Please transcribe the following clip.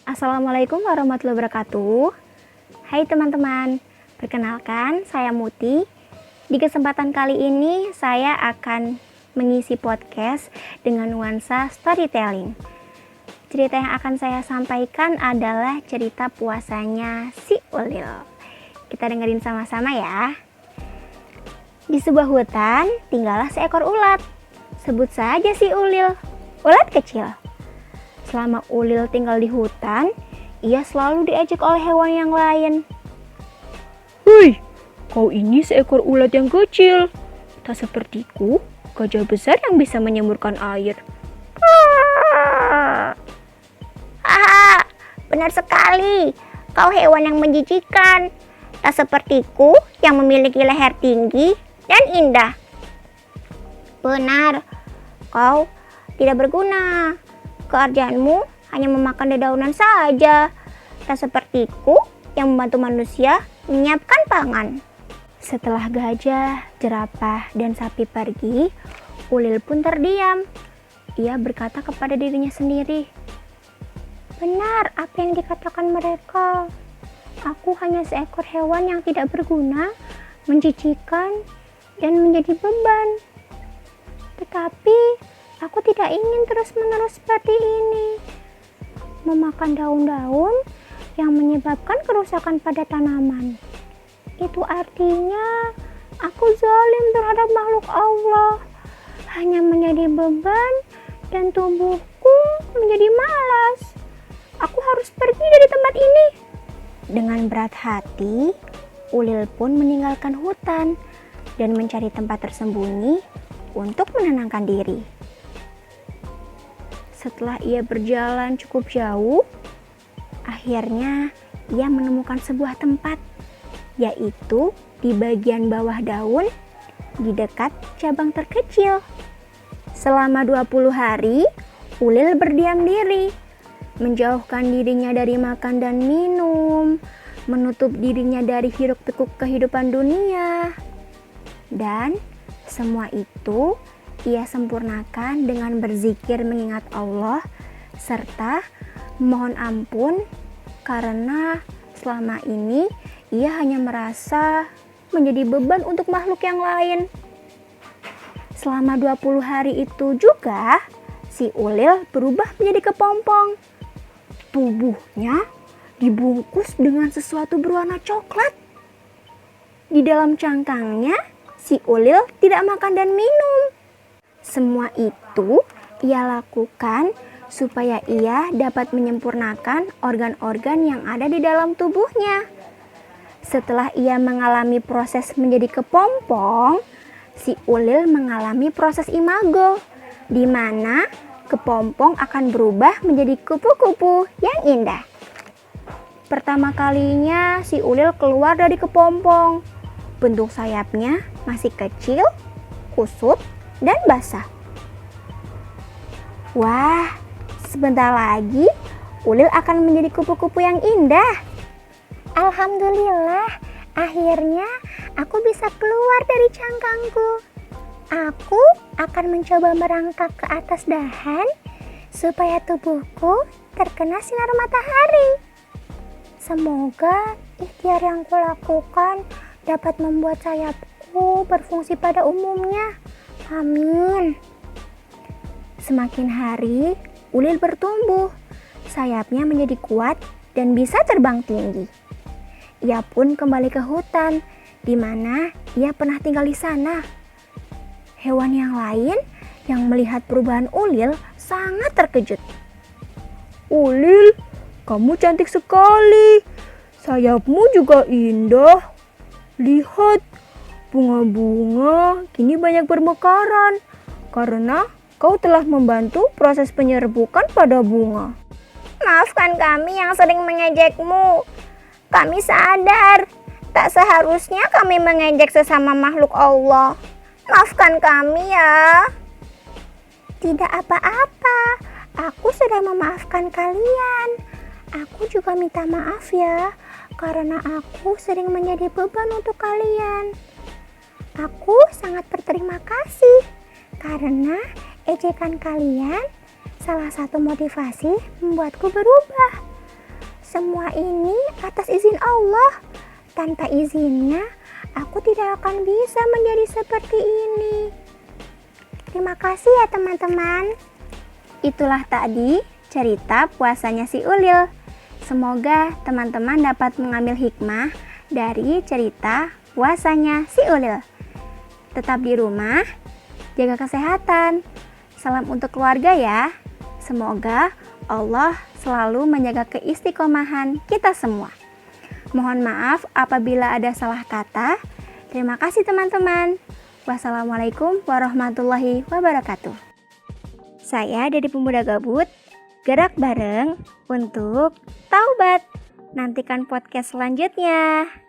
Assalamualaikum warahmatullahi wabarakatuh. Hai teman-teman, perkenalkan saya Muti. Di kesempatan kali ini saya akan mengisi podcast dengan nuansa storytelling. Cerita yang akan saya sampaikan adalah cerita puasanya si Ulil. Kita dengerin sama-sama ya. Di sebuah hutan tinggallah seekor ulat. Sebut saja si Ulil, ulat kecil. Selama Ulil tinggal di hutan, ia selalu diejek oleh hewan yang lain. Hei, kau ini seekor ulat yang kecil. Tak sepertiku, gajah besar yang bisa menyemburkan air. Haha, benar sekali. Kau hewan yang menjijikan. Tak sepertiku yang memiliki leher tinggi dan indah. Benar, kau tidak berguna. Pekerjaanmu hanya memakan dedaunan saja. Tak sepertiku yang membantu manusia menyiapkan pangan. Setelah gajah, jerapah, dan sapi pergi, Ulil pun terdiam. Ia berkata kepada dirinya sendiri, "Benar apa yang dikatakan mereka. Aku hanya seekor hewan yang tidak berguna, menjijikan, dan menjadi beban. Tetapi aku tidak ingin terus-menerus seperti ini. Memakan daun-daun yang menyebabkan kerusakan pada tanaman. Itu artinya aku zalim terhadap makhluk Allah. Hanya menjadi beban dan tubuhku menjadi malas. Aku harus pergi dari tempat ini." Dengan berat hati, Ulil pun meninggalkan hutan dan mencari tempat tersembunyi untuk menenangkan diri. Setelah ia berjalan cukup jauh, akhirnya ia menemukan sebuah tempat, yaitu di bagian bawah daun di dekat cabang terkecil. Selama 20 hari, Ulil berdiam diri, menjauhkan dirinya dari makan dan minum, menutup dirinya dari hiruk-pikuk kehidupan dunia. Dan semua itu ia sempurnakan dengan berzikir mengingat Allah serta mohon ampun karena selama ini ia hanya merasa menjadi beban untuk makhluk yang lain. Selama 20 hari itu juga si Ulil berubah menjadi kepompong. Tubuhnya dibungkus dengan sesuatu berwarna coklat. Di dalam cangkangnya si Ulil tidak makan dan minum. Semua itu ia lakukan supaya ia dapat menyempurnakan organ-organ yang ada di dalam tubuhnya. Setelah ia mengalami proses menjadi kepompong, si Ulil mengalami proses imago, di mana kepompong akan berubah menjadi kupu-kupu yang indah. Pertama kalinya si Ulil keluar dari kepompong. Bentuk sayapnya masih kecil, kusut, dan basah. Wah, sebentar lagi Ulil akan menjadi kupu-kupu yang indah. Alhamdulillah, akhirnya aku bisa keluar dari cangkangku. Aku akan mencoba merangkak ke atas dahan supaya tubuhku terkena sinar matahari. Semoga ikhtiar yang kulakukan dapat membuat sayapku berfungsi pada umumnya. Amin. Semakin hari, Ulil bertumbuh. Sayapnya menjadi kuat dan bisa terbang tinggi. Ia pun kembali ke hutan, di mana ia pernah tinggal di sana. Hewan yang lain yang melihat perubahan Ulil sangat terkejut. Ulil, kamu cantik sekali. Sayapmu juga indah. Lihat, bunga-bunga kini banyak bermekaran karena kau telah membantu proses penyerbukan pada bunga. Maafkan kami yang sering mengejekmu. Kami sadar, tak seharusnya kami mengejek sesama makhluk Allah. Maafkan kami ya. Tidak apa-apa, aku sudah memaafkan kalian. Aku juga minta maaf ya, karena aku sering menjadi beban untuk kalian. Aku sangat berterima kasih, karena ejekan kalian salah satu motivasi membuatku berubah. Semua ini atas izin Allah. Tanpa izinnya, aku tidak akan bisa menjadi seperti ini. Terima kasih ya teman-teman. Itulah tadi cerita puasanya si Ulil. Semoga teman-teman dapat mengambil hikmah dari cerita puasanya si Ulil. Tetap di rumah, jaga kesehatan. Salam untuk keluarga ya. Semoga Allah selalu menjaga keistiqomahan kita semua. Mohon maaf apabila ada salah kata. Terima kasih teman-teman. Wassalamualaikum warahmatullahi wabarakatuh. Saya dari Pemuda Gabut, gerak bareng untuk taubat. Nantikan podcast selanjutnya.